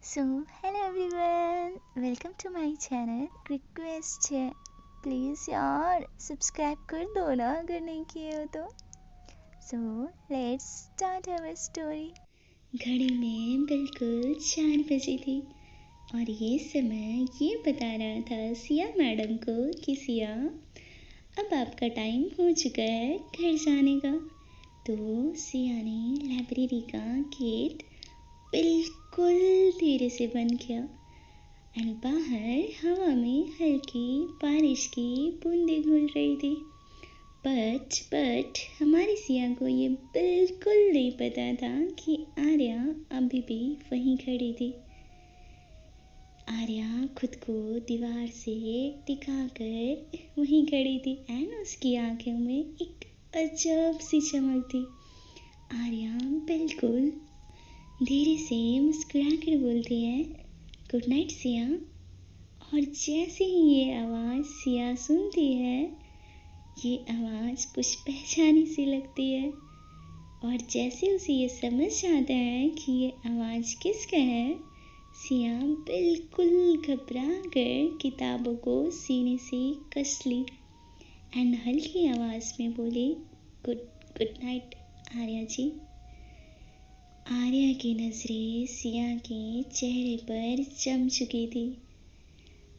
Hello everyone, welcome to my channel. Request है please यार subscribe कर दो ना अगर नहीं किए हो तो. Let's start our story. घड़ी में बिल्कुल 4 बजे थी और ये समय ये बता रहा था सिया मैडम को कि सिया अब आपका टाइम हो चुका है घर जाने का. तो सिया ने लाइब्रेरी का गेट बिल्कुल धीरे से बंद किया और बाहर हवा में हल्की बारिश की बूंदें घुल रही थी. बट हमारी सिया को ये बिल्कुल नहीं पता था कि आर्या अभी भी वहीं खड़ी थी. आर्या खुद को दीवार से टिकाकर वहीं खड़ी थी एंड उसकी आंखों में एक अजब सी चमक थी. आर्या बिल्कुल धीरे से मुस्कुराकर बोलती है, गुड नाइट सिया. और जैसे ही ये आवाज़ सिया सुनती है, ये आवाज़ कुछ पहचानी सी लगती है और जैसे उसे ये समझ आता है कि ये आवाज़ किसका है, सिया बिल्कुल घबरा कर किताबों को सीने से कस ली एंड हल्की आवाज़ में बोली, गुड नाइट आर्या जी. आर्या की नज़रें सिया के चेहरे पर जम चुकी थी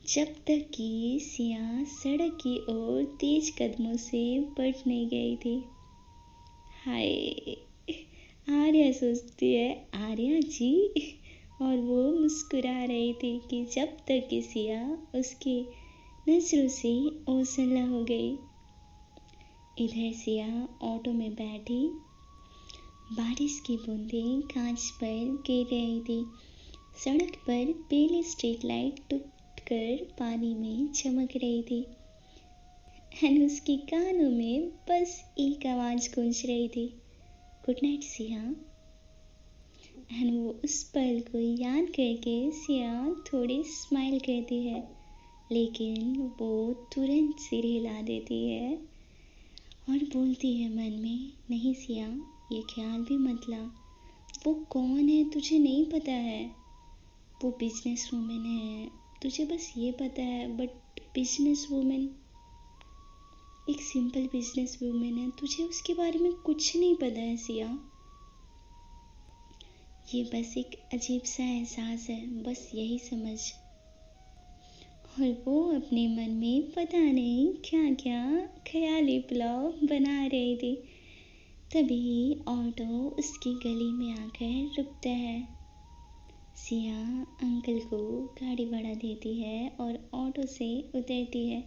जब तक कि सिया सड़क की ओर तेज कदमों से बढ़ नहीं गई थी. हाय, आर्या सोचती है आर्या जी, और वो मुस्कुरा रही थी कि जब तक कि सिया उसकी नज़रों से ओझल हो गई. इधर सिया ऑटो में बैठी बारिश की बूंदें कांच पर गिर रही थी. सड़क पर पीली स्ट्रीट लाइट टूटकर पानी में चमक रही थी एंड उसके कानों में बस एक आवाज़ गूंज रही थी, गुड नाइट सिया. एंड वो उस पल को याद करके सिया थोड़ी स्माइल करती है, लेकिन वो तुरंत सिर हिला देती है और बोलती है मन में, नहीं सिया, ये ख्याल भी मत ला. वो कौन है तुझे नहीं पता है. वो बिजनेस वूमेन है, तुझे बस ये पता है, बट बिजनेस वूमेन, एक सिंपल बिजनेस वूमेन है, तुझे उसके बारे में कुछ नहीं पता है सिया. ये बस एक अजीब सा एहसास है, बस यही समझ. और वो अपने मन में पता नहीं क्या क्या ख्याली पुलाव बना रही थी. तभी ऑटो उसकी गली में आकर रुकता है. सिया अंकल को गाड़ी बढ़ा देती है और ऑटो से उतरती है.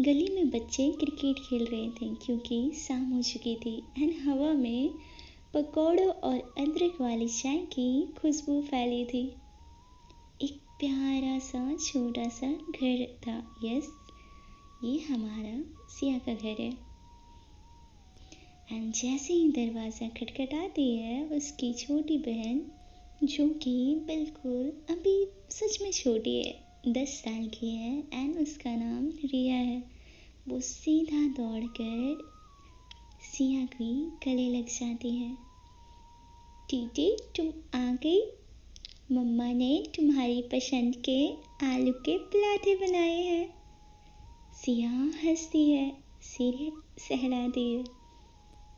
गली में बच्चे क्रिकेट खेल रहे थे क्योंकि शाम हो चुकी थी एंड हवा में पकौड़ों और अदरक वाली चाय की खुशबू फैली थी. एक प्यारा सा छोटा सा घर था. यस, ये हमारा सिया का घर है. एंड जैसे ही दरवाज़ा खटखटाती है, उसकी छोटी बहन, जो कि बिल्कुल अभी सच में छोटी है, 10 साल की है एंड उसका नाम रिया है, वो सीधा दौड़कर सिया की गले लग जाती है. टीटी, तुम आ गई. मम्मा ने तुम्हारी पसंद के आलू के पराठे बनाए हैं. सिया हंसती है, सिर सहलाती है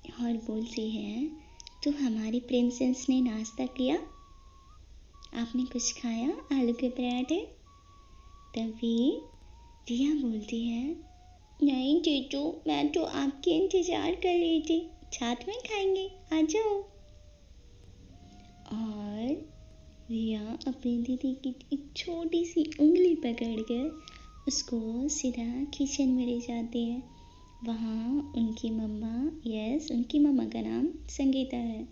और बोलती है, तो हमारी प्रिंसेस ने नाश्ता किया, आपने कुछ खाया आलू के पराठे. तभी रिया बोलती है, नहीं जीजू, मैं तो आपके इंतज़ार कर रही थी, साथ में खाएंगे, आ जाओ. और रिया अपनी दीदी की एक छोटी सी उंगली पकड़कर उसको सीधा किचन में ले जाती है. वहाँ उनकी मम्मा का नाम संगीता है.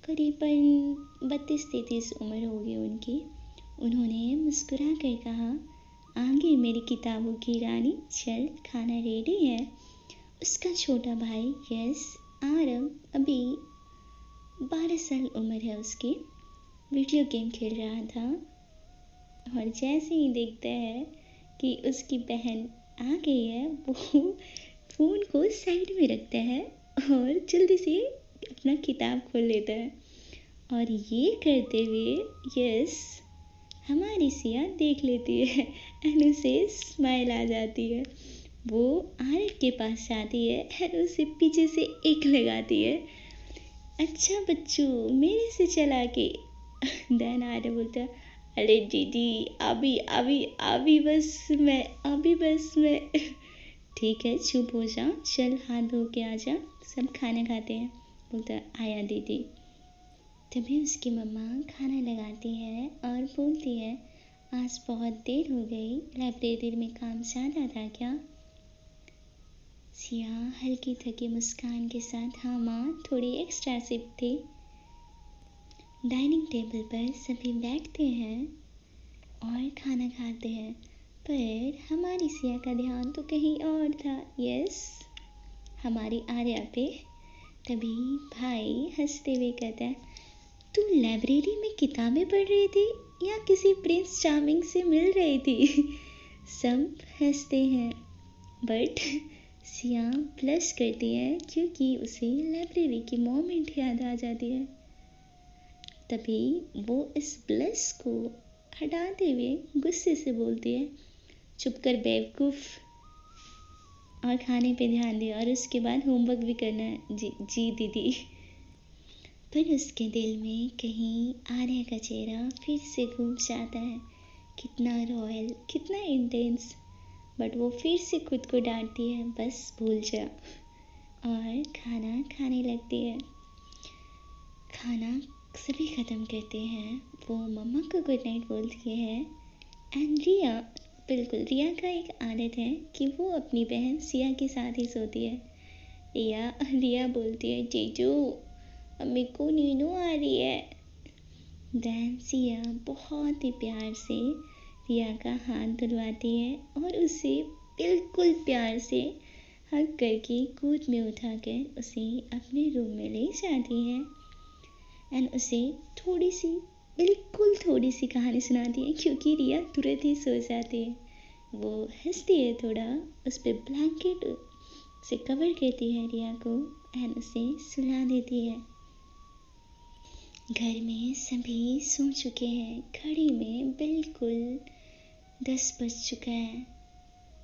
करीबन 32-33 उम्र होगी उनकी. उन्होंने मुस्कुरा कर कहा, आगे मेरी किताबों की रानी, चल खाना रेडी है. उसका छोटा भाई आरव, अभी 12 साल उम्र है उसकी, वीडियो गेम खेल रहा था और जैसे ही देखता है कि उसकी बहन आ गई है, वो फ़ोन को साइड में रखता है और जल्दी से अपना किताब खोल लेता है. और ये करते हुए हमारी सिया देख लेती है एंड उसे स्माइल आ जाती है। वो आर्य के पास जाती है एंड उसे पीछे से एक लगाती है। अच्छा बच्चू, मेरे से चला के। देन आर्य बोलता है, अरे दीदी अभी अभी अभी बस मैं। ठीक है चुप हो जा, चल हाथ धो के आ जा, सब खाना खाते हैं। बोलता है, आया दीदी। तभी उसकी मम्मा खाना लगाती है और बोलती है, आज बहुत देर हो गई, लाइब्रेरी में काम ज़्यादा था क्या? सिया हल्की थकी मुस्कान के साथ, हाँ माँ, थोड़ी एक्स्ट्रा सिप थी। डाइनिंग टेबल पर सभी बैठते हैं और खाना खाते हैं, पर हमारी सिया का ध्यान तो कहीं और था। यस, हमारी आर्या पे। तभी भाई हंसते हुए कहता है, तू लाइब्रेरी में किताबें पढ़ रही थी या किसी प्रिंस चार्मिंग से मिल रही थी? सब हंसते हैं, बट सिया ब्लश करती है क्योंकि उसे लाइब्रेरी की मोमेंट याद आ जाती है। तभी वो इस ब्लश को हटाते हुए गुस्से से बोलती है, चुप कर बेवकूफ़, और खाने पे ध्यान दे, और उसके बाद होमवर्क भी करना है। जी जी दीदी। पर उसके दिल में कहीं आर्या का चेहरा फिर से घूम जाता है। कितना रॉयल, कितना इंटेंस। बट वो फिर से खुद को डांटती है, बस भूल जा, और खाना खाने लगती है। खाना सभी ख़त्म करते हैं, वो मम्मा को गुड नाइट बोलती है। एंड रिया, बिल्कुल रिया का एक आदत है कि वो अपनी बहन सिया के साथ ही सोती है। रिया बोलती है, जीजू अब मेरे को नींद आ रही है। देन सिया बहुत ही प्यार से रिया का हाथ धुलवाती है और उसे बिल्कुल प्यार से हग करके गोद में उठाकर उसे अपने रूम में ले जाती है एंड उसे बिल्कुल थोड़ी सी कहानी सुनाती है, क्योंकि रिया तुरंत ही सो जाती है। वो हंसती है थोड़ा, उस पर ब्लैंकेट से कवर करती है रिया को एंड उसे सुला देती है। घर में सभी सो चुके हैं, घड़ी में बिल्कुल 10 बज चुका है।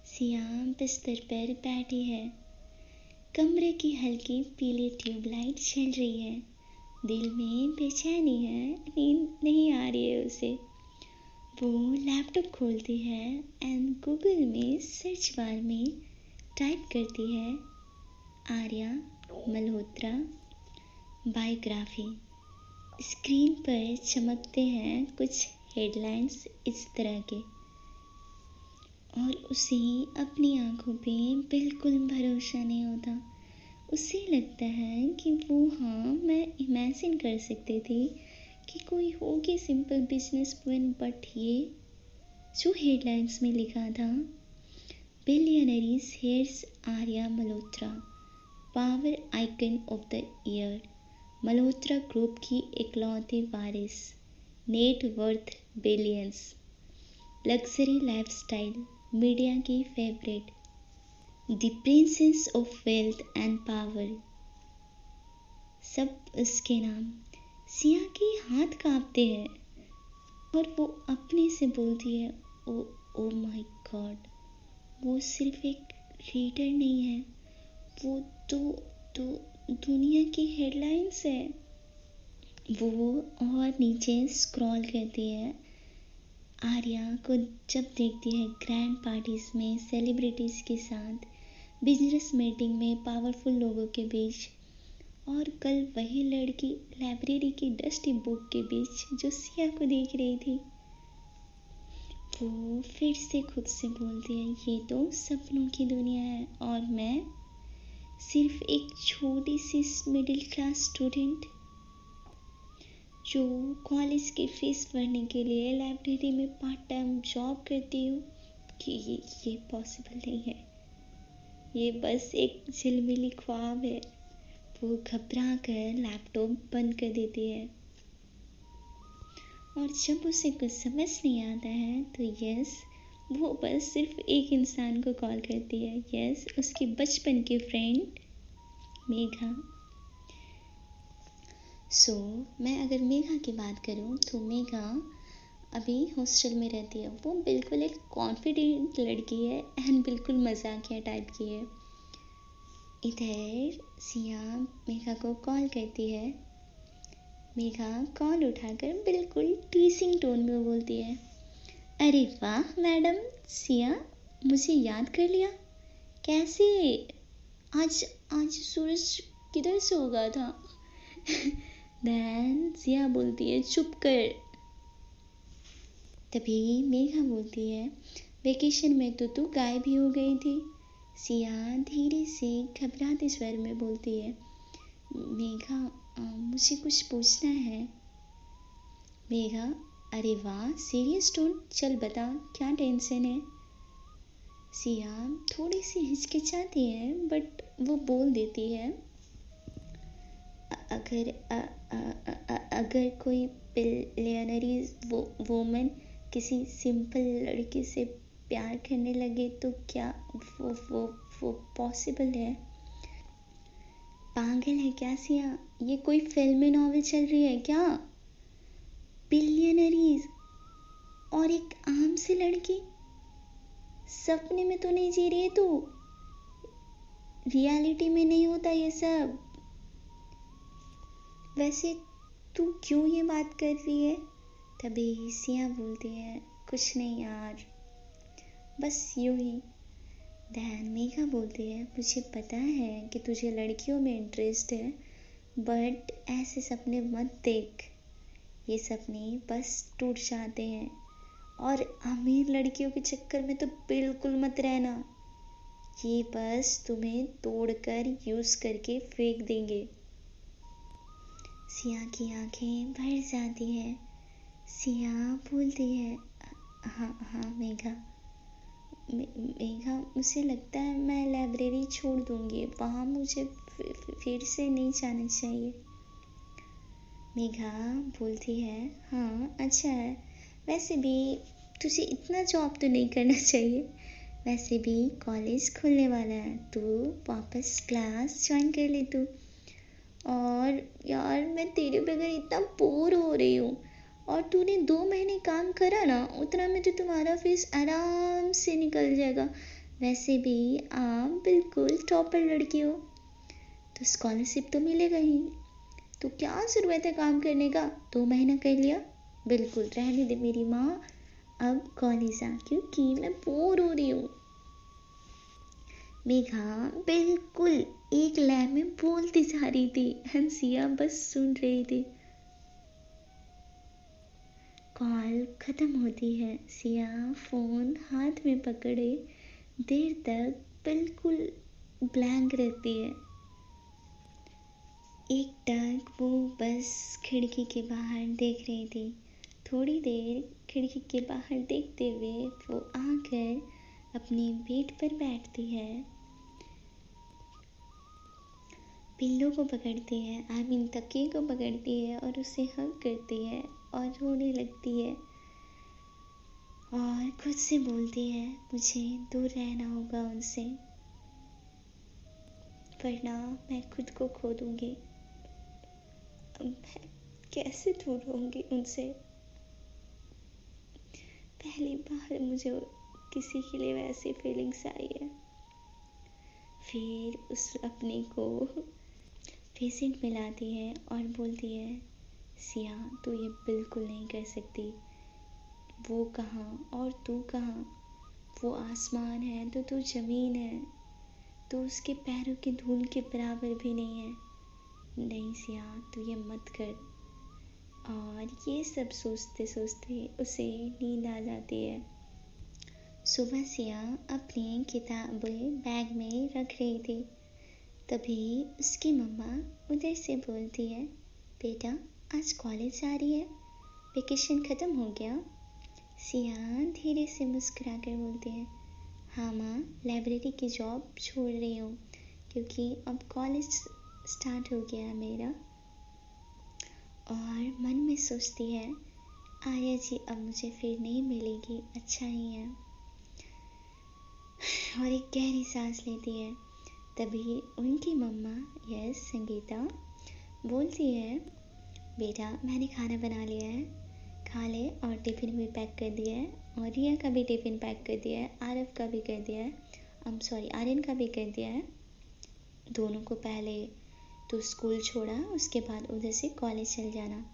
सिया बिस्तर पर बैठी है, कमरे की हल्की पीली ट्यूबलाइट जल रही है। दिल में बेचैनी है, नींद नहीं आ रही है उसे। वो लैपटॉप खोलती है एंड गूगल में सर्च बार में टाइप करती है, आर्या मल्होत्रा बायोग्राफी। स्क्रीन पर चमकते हैं कुछ हेडलाइंस इस तरह के, और उसे अपनी आंखों पे बिल्कुल भरोसा नहीं होता। उसे लगता है कि मैं इमेजिन कर सकती थी कि कोई होगी सिंपल बिजनेस वुमन, बट ये जो हेडलाइंस में लिखा था, billionaire's heirs Arya Malhotra, power icon of the year, Malhotra group की इकलौती वारिस, net worth billions, luxury lifestyle, media की favourite, the princess of wealth and power, सब उसके नाम। सिया के हाथ कांपते हैं और वो अपने से बोलती है, ओ माय गॉड, वो सिर्फ एक रीडर नहीं है, वो तो दुनिया की हेडलाइंस है। वो और नीचे स्क्रॉल करती है। आर्या को जब देखती है ग्रैंड पार्टीज में सेलिब्रिटीज़ के साथ, बिजनेस मीटिंग में पावरफुल लोगों के बीच, और कल वही लड़की लाइब्रेरी की डस्टी बुक के बीच जो सिया को देख रही थी, वो फिर से खुद से बोलती है, ये तो सपनों की दुनिया है और मैं सिर्फ एक छोटी सी मिडिल क्लास स्टूडेंट जो कॉलेज की फीस भरने के लिए लाइब्रेरी में पार्ट टाइम जॉब करती हूँ, कि ये पॉसिबल नहीं है, ये बस एक झिलमिली ख्वाब है। वो घबरा कर लैपटॉप बंद कर देती है, और जब उसे कुछ समझ नहीं आता है तो वो बस सिर्फ एक इंसान को कॉल करती है, उसकी बचपन की फ्रेंड मेघा। मैं अगर मेघा की बात करूँ तो मेघा अभी हॉस्टल में रहती है। वो बिल्कुल एक कॉन्फिडेंट लड़की है एंड बिल्कुल मजाकिया टाइप की है। इधर सिया मेघा को कॉल करती है। मेघा कॉल उठाकर बिल्कुल टीसिंग टोन में बोलती है, अरे वाह मैडम, सिया मुझे याद कर लिया। कैसे? आज आज सूरज किधर से उगा था? देन सिया बोलती है, चुप कर। तभी मेघा बोलती है, वेकेशन में तो तू गायब ही हो गई थी। सिया धीरे से घबराते स्वर में बोलती है, मेघा मुझे कुछ पूछना है। मेघा, अरे वाह सीरियस टोन, चल बता क्या टेंशन है। सिया थोड़ी सी हिचकिचाती है बट वो बोल देती है, अगर अगर कोई बिलियनरी वोमन किसी सिंपल लड़की से प्यार करने लगे तो क्या वो पॉसिबल है? पागल है क्या सिया? ये कोई फिल्मी नॉवेल चल रही है क्या? बिलियनरीज और एक आम सी लड़की, सपने में तो नहीं जी रही है तू? रियलिटी में नहीं होता ये सब। वैसे तू क्यों ये बात कर रही है? तभी सिया बोलती है, कुछ नहीं यार, बस यूं ही। ध्यान मेघा बोलती है, मुझे पता है कि तुझे लड़कियों में इंटरेस्ट है बट ऐसे सपने मत देख। ये सपने बस टूट जाते हैं और अमीर लड़कियों के चक्कर में तो बिल्कुल मत रहना। ये बस तुम्हें तोड़कर यूज करके फेंक देंगे। सिया की आंखें भर जाती है। सिया बोलती है, हाँ हाँ मेघा, मेघा मुझे लगता है मैं लाइब्रेरी छोड़ दूंगी, वहाँ मुझे फिर से नहीं जाना चाहिए। मेघा बोलती है, हाँ अच्छा है, वैसे भी तुझे इतना जॉब तो नहीं करना चाहिए। वैसे भी कॉलेज खुलने वाला है, तू वापस क्लास ज्वाइन कर ले तू। और यार मैं तेरे बगैर इतना बोर हो रही हूँ, और तूने 2 महीने काम करा ना, उतना में तो तुम्हारा फीस आराम से निकल जाएगा। वैसे भी आप बिल्कुल टॉपर लड़की हो तो स्कॉलरशिप तो मिलेगा ही। तो क्या ज़रूरत है काम करने का? 2 महीना कर लिया, बिल्कुल रहने दे मेरी माँ, अब कॉलेज आ, क्योंकि मैं बोर हो रही हूँ। मेघा बिल्कुल एक लय में बोलती जा रही थी, हंसिया बस सुन रही थी। कॉल खत्म होती है। सिया फोन हाथ में पकड़े देर तक बिल्कुल ब्लैंक रहती है। एक टक वो बस खिड़की के बाहर देख रही थी। थोड़ी देर खिड़की के बाहर देखते हुए वो आकर अपने बेड पर बैठती है, पिल्लो को पकड़ती है, तकिए को पकड़ती है और उसे हग करती है और रोने लगती है और खुद से बोलती है, मुझे दूर रहना होगा उनसे, वरना मैं खुद को खो दूंगी। अब मैं कैसे दूर रहूंगी उनसे? पहली बार मुझे किसी के लिए वैसी फीलिंग्स आई है। फिर उस अपने को पेशेंट मिलाती है और बोलती है, सिया तू ये बिल्कुल नहीं कर सकती। वो कहाँ और तू कहाँ? वो आसमान है तो तू ज़मीन है, तो उसके पैरों की धूल के बराबर भी नहीं है। नहीं सिया तू ये मत कर। और ये सब सोचते सोचते उसे नींद आ जाती है। सुबह सिया अपनी किताबें बैग में रख रही थी, तभी उसकी मम्मा उधर से बोलती है, बेटा आज कॉलेज जा रही है, वेकेशन ख़त्म हो गया? सिया धीरे से मुस्कुरा कर बोलती है, हाँ माँ, लाइब्रेरी की जॉब छोड़ रही हूँ क्योंकि अब कॉलेज स्टार्ट हो गया मेरा। और मन में सोचती है, आर्या जी अब मुझे फिर नहीं मिलेगी, अच्छा ही है। और एक गहरी सांस लेती है। तभी उनकी मम्मा यस संगीता बोलती है, बेटा मैंने खाना बना लिया है, खा ले और टिफ़िन भी पैक कर दिया है और रिया का भी टिफ़िन पैक कर दिया है, आरव का भी कर दिया है, आर्यन का भी कर दिया है। दोनों को पहले तो स्कूल छोड़ा, उसके बाद उधर से कॉलेज चल जाना।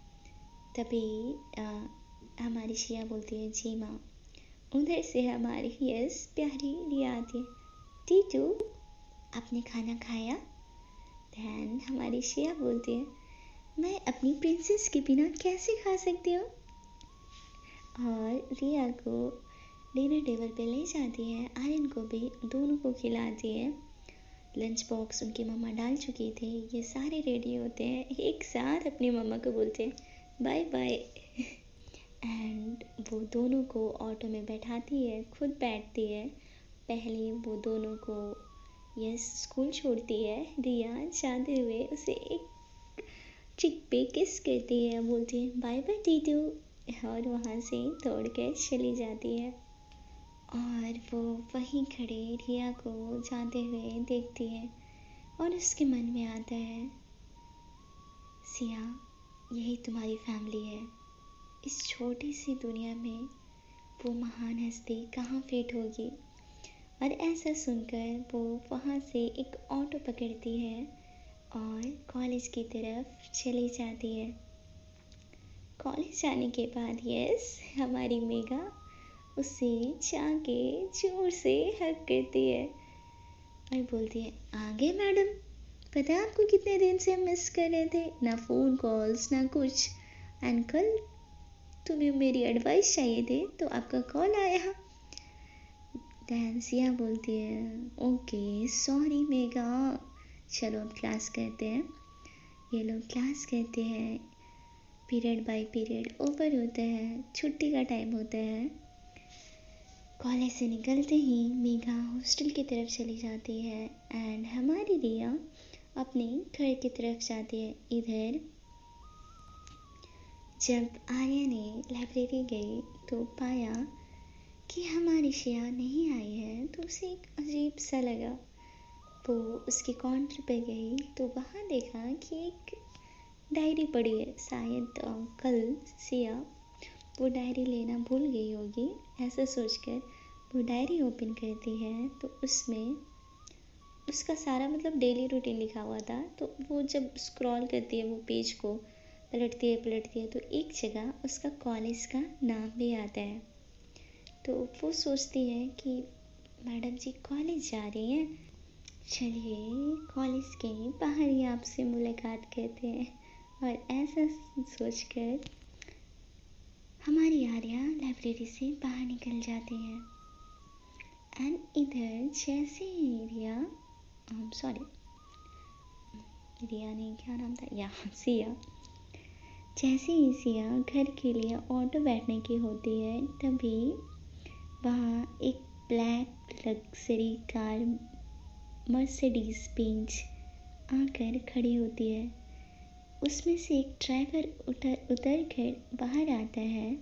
तभी हमारी शिया बोलती है जी माँ। उधर से हमारी यस प्यारी रिया आती है, टीटू आपने खाना खाया? दैन हमारी शिया बोलती है मैं अपनी प्रिंसेस के बिना कैसे खा सकती हूँ, और रिया को डिनर टेबल पे ले जाती है, आर्यन को भी, दोनों को खिलाती है। लंच बॉक्स उनकी मम्मा डाल चुकी थी, ये सारे रेडी होते हैं, एक साथ अपनी मम्मा को बोलते हैं बाय बाय एंड वो दोनों को ऑटो में बैठाती है, खुद बैठती है। पहले वो दोनों को यस स्कूल छोड़ती है, रिया जाते हुए उसे एक चिक पे किस करती है, बोलती है बाय बाय टीटू, और वहाँ से दौड़ कर चली जाती है। और वो वहीं खड़े रिया को जाते हुए देखती है और उसके मन में आता है सिया यही तुम्हारी फैमिली है। इस छोटी सी दुनिया में वो महान हस्ती कहाँ फिट होगी। और ऐसा सुनकर वो वहाँ से एक ऑटो पकड़ती है और कॉलेज की तरफ चली जाती है। कॉलेज जाने के बाद यस हमारी मेघा उसे जाके जोर से हग करती है और बोलती है आगे मैडम, पता है आपको कितने दिन से मिस कर रहे थे, ना फ़ोन कॉल्स ना कुछ, एंड कल तुम्हें मेरी एडवाइस चाहिए थी तो आपका कॉल आया। सिया बोलती है ओके सॉरी मेघा, चलो अब क्लास करते हैं। ये लोग क्लास करते हैं, पीरियड बाय पीरियड ओवर होता है, छुट्टी का टाइम होता है। कॉलेज से निकलते ही मेघा हॉस्टल की तरफ चली जाती है एंड हमारी रिया अपने घर की तरफ जाती है। इधर जब आर्या ने लाइब्रेरी गई तो पाया कि हमारी शिया नहीं आई है, तो उसे एक अजीब सा लगा। वो उसके काउंटर पे गई तो वहाँ देखा कि एक डायरी पड़ी है, शायद कल सिया वो डायरी लेना भूल गई होगी। ऐसा सोचकर वो डायरी ओपन करती है तो उसमें उसका सारा मतलब डेली रूटीन लिखा हुआ था। तो वो जब स्क्रॉल करती है वो पेज को पलटती है तो एक जगह उसका कॉलेज का नाम भी आता है। तो वो सोचती है कि मैडम जी कॉलेज जा रही हैं, चलिए कॉलेज के बाहर ही आपसे मुलाकात करते हैं। और ऐसा सोचकर हमारी आर्या लाइब्रेरी से बाहर निकल जाती है एंड इधर जैसे ही रिया ने क्या नाम था सिया, जैसे ही सिया घर के लिए ऑटो बैठने की होती है तभी वहाँ एक black luxury car Mercedes Benz आकर खड़ी होती है। उसमें से एक ड्राइवर उतर कर बाहर आता है।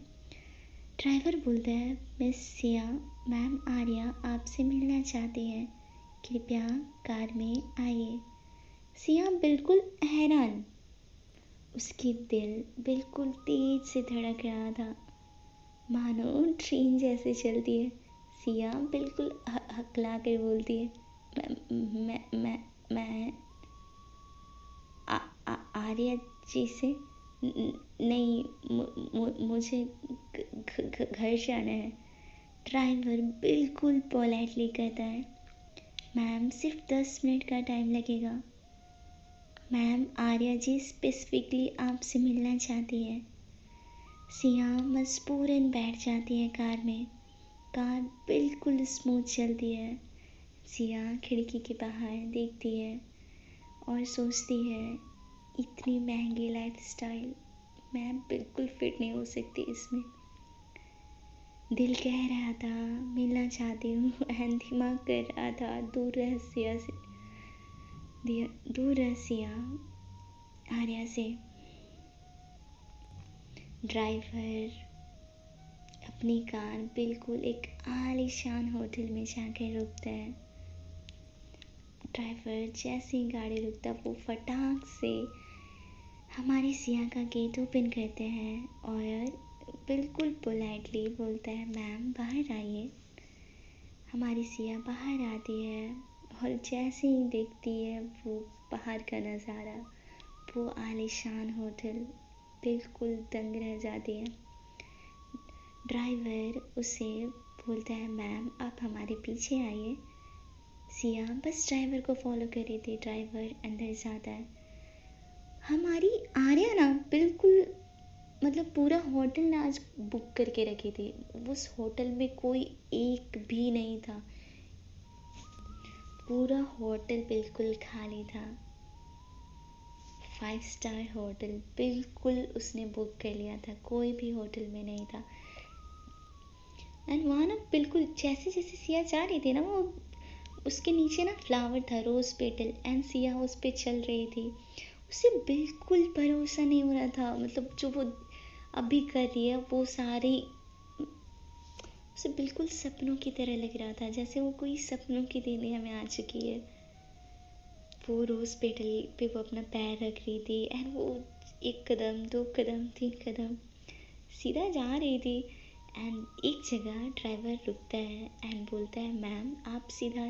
ड्राइवर बोलता है मिस सिया, मैम आर्या आपसे मिलना चाहती है, कृपया कार में आइए। सिया बिल्कुल हैरान, उसकी दिल बिल्कुल तेज से धड़क रहा था, मानो ट्रेन जैसे चलती है। सिया बिल्कुल हकला कर बोलती है मैं आर्या जी से नहीं, मुझे घर जाना है। ड्राइवर बिल्कुल पोलाइटली कहता है मैम सिर्फ 10 मिनट का टाइम लगेगा। मैम आर्या जी स्पेसिफिकली आपसे मिलना चाहती है। सिया मजबूरन बैठ जाती है कार में। कार बिल्कुल स्मूथ चलती है। सिया खिड़की के बाहर देखती है और सोचती है इतनी महंगी लाइफस्टाइल, मैं बिल्कुल फिट नहीं हो सकती इसमें। दिल कह रहा था मिलना चाहती हूँ एंड दिमाग कर रहा था दूर रह सिया आर्या से। ड्राइवर अपनी कार बिल्कुल एक आलीशान होटल में जाकर रुकता है। ड्राइवर जैसे ही गाड़ी रुकता वो फटाक से हमारी सिया का गेट ओपन करते हैं और बिल्कुल पोलाइटली बोलता है, मैम बाहर आइए। हमारी सिया बाहर आती है और जैसे ही देखती है वो बाहर का नज़ारा, वो आलीशान होटल, बिल्कुल दंग रह जाती है। ड्राइवर उसे बोलता है, मैम आप हमारे पीछे आइए। सिया बस ड्राइवर को फॉलो कर रही थी। ड्राइवर अंदर जाता है। हमारी आर्या ना बिल्कुल मतलब पूरा होटल ने आज बुक करके रखी थी। उस होटल में कोई एक भी नहीं था। पूरा होटल बिल्कुल खाली था। 5 स्टार होटल बिल्कुल उसने बुक कर लिया था, कोई भी होटल में नहीं था। एंड वहाँ ना बिल्कुल जैसे जैसे सिया जा रही थी ना, वो उसके नीचे ना फ्लावर था, रोज़ पेटल, एंड सिया उस पर चल रही थी। उसे बिल्कुल भरोसा नहीं हो रहा था, मतलब जो वो अभी कर रही है वो सारी उसे बिल्कुल सपनों की तरह लग रहा था, जैसे वो कोई सपनों की दुनिया में आ चुकी है। वो रोज़ पेटल पे वो अपना पैर रख रही थी एंड वो 1 कदम 2 कदम 3 कदम सीधा जा रही थी। एंड एक जगह ड्राइवर रुकता है एंड बोलता है, मैम आप सीधा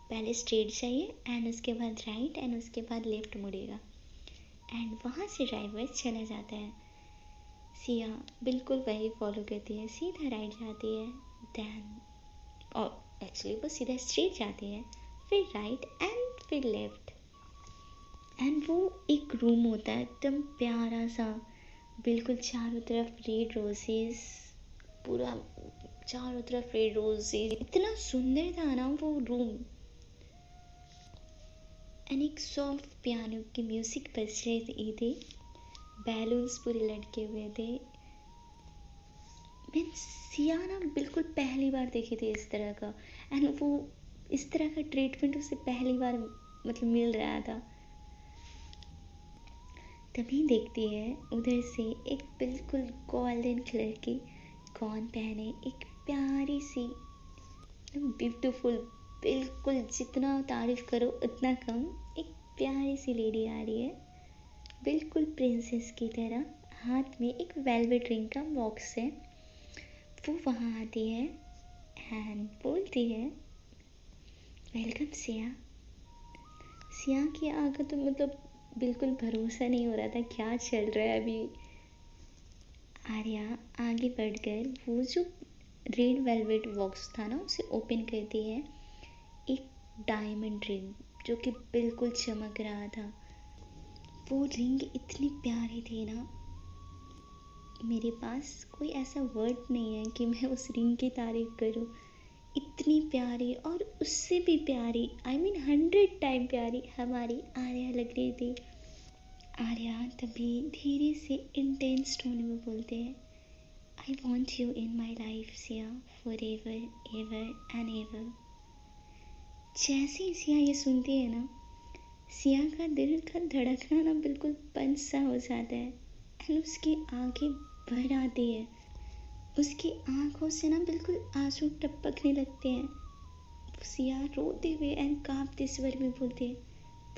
पहले स्ट्रेट जाइए एंड उसके बाद राइट एंड उसके बाद लेफ्ट मुड़ेगा। एंड वहाँ से ड्राइवर चला जाता है। सिया बिल्कुल वही फॉलो करती है, सीधा राइट जाती है, दैन और एक्चुअली वो सीधा स्ट्रेट जाती है, फिर राइट एंड फिर लेफ्ट। एंड वो एक रूम होता है एकदम प्यारा सा, बिल्कुल चारों तरफ रेड रोजेस, पूरा चारों तरफ रेड रोजेस, इतना सुंदर था ना वो रूम। एंड एक सॉफ्ट पियानो की म्यूजिक बज रही थी, बैलून्स पूरे लटके हुए थे। मैं सिया ना बिल्कुल पहली बार देखी थी इस तरह का, एंड वो इस तरह का ट्रीटमेंट उसे पहली बार मतलब मिल रहा था। तभी देखती है उधर से एक बिल्कुल गोल्डन कलर की गाउन पहने एक प्यारी सी ब्यूटीफुल, बिल्कुल जितना तारीफ करो उतना कम, एक प्यारी सी लेडी आ रही है बिल्कुल प्रिंसेस की तरह। हाथ में एक वेलवेट रिंग का बॉक्स है। वो वहाँ आती है एंड बोलती है, वेलकम सिया। सिया की आंखों तो मतलब बिल्कुल भरोसा नहीं हो रहा था क्या चल रहा है अभी। आर्या आगे बढ़कर वो जो रेड वेलवेट बॉक्स था ना उसे ओपन करती है। एक डायमंड रिंग जो कि बिल्कुल चमक रहा था। वो रिंग इतनी प्यारी थी ना, मेरे पास कोई ऐसा वर्ड नहीं है कि मैं उस रिंग की तारीफ करूं। इतनी प्यारी और उससे भी प्यारी, I mean 100 टाइम प्यारी हमारी आर्या लग रही थी। आर्या तभी धीरे से इंटेंस टोन में बोलते हैं, I want you in my life Siya, for ever ever and ever. जैसे ही सिया ये सुनती है ना, सिया का दिल का धड़कना ना बिल्कुल बंद सा हो जाता है एंड उसकी आंखें भर आती है। उसकी आंखों से ना बिल्कुल आंसू टपकने लगते हैं। सिया रोते हुए एंड कांपते स्वर में बोलते हैं,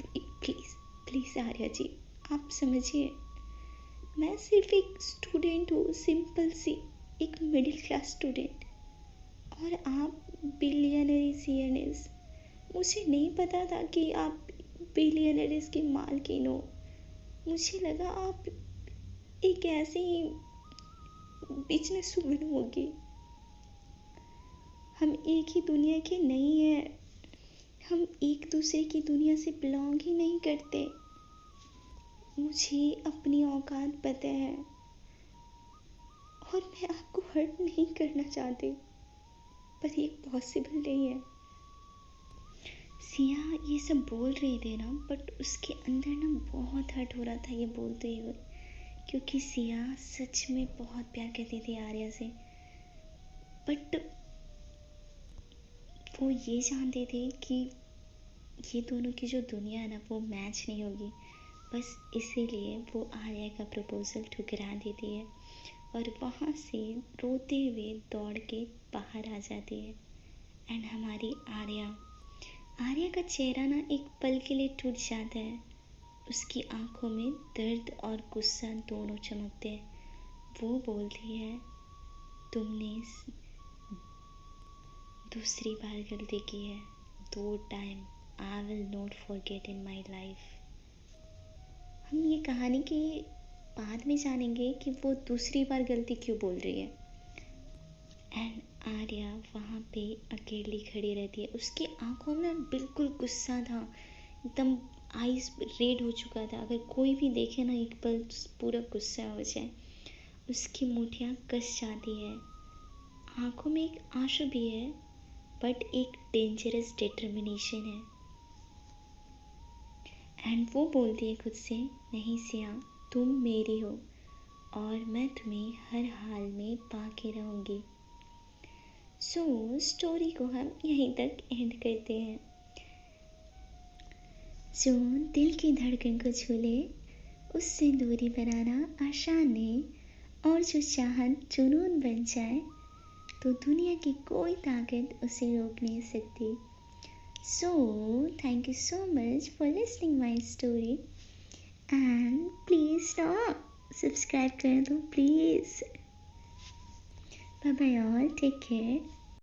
प्लीज़ प्लीज़ आर्या जी आप समझिए, मैं सिर्फ एक स्टूडेंट हूँ, सिंपल सी एक मिडिल क्लास स्टूडेंट, और आप बिलियनरीज। मुझे नहीं पता था कि आप बिलियनरीज की मालकिन हो। मुझे लगा आप एक ऐसे ही बिजनेस वुमन होगी। हम एक ही दुनिया के नहीं हैं, हम एक दूसरे की दुनिया से बिलोंग ही नहीं करते। मुझे अपनी औकात पता है और मैं आपको हर्ट नहीं करना चाहती, पर ये पॉसिबल नहीं है। सिया ये सब बोल रही थी ना, बट उसके अंदर ना बहुत हर्ट हो रहा था ये बोलते हुए, क्योंकि सिया सच में बहुत प्यार करती थी आर्या से, बट वो ये जानते थे कि ये दोनों की जो दुनिया है ना वो मैच नहीं होगी। बस इसीलिए वो आर्या का प्रपोजल ठुकरा देती है और वहाँ से रोते हुए दौड़ के बाहर आ जाती है। एंड हमारी आर्या का चेहरा ना एक पल के लिए टूट जाता है। उसकी आंखों में दर्द और गुस्सा दोनों चमकते हैं। वो बोलती है तुमने दूसरी बार गलती की है, 2 time, I will not forget in my life. हम ये कहानी के बाद में जानेंगे कि वो दूसरी बार गलती क्यों बोल रही है। एंड आर्या वहाँ पे अकेली खड़ी रहती है। उसकी आंखों में बिल्कुल गुस्सा था, एकदम आईज रेड हो चुका था। अगर कोई भी देखे ना एक पल तो पूरा गुस्सा हो जाए। उसकी मुठियाँ कस जाती है, आंखों में एक आंसू भी है, बट एक डेंजरस डिटर्मिनेशन है। एंड वो बोलती है खुद से, नहीं सिया, तुम मेरी हो और मैं तुम्हें हर हाल में पाके रहूँगी। सो स्टोरी को हम यहीं तक एंड करते हैं। जो दिल की धड़कन को छू ले उससे दूरी बनाना आसान नहीं, और जो चाहत जुनून बन जाए तो दुनिया की कोई ताकत उसे रोक नहीं सकती। So, thank you so much for listening my story and please stop, subscribe कर दो please. Bye bye all, take care.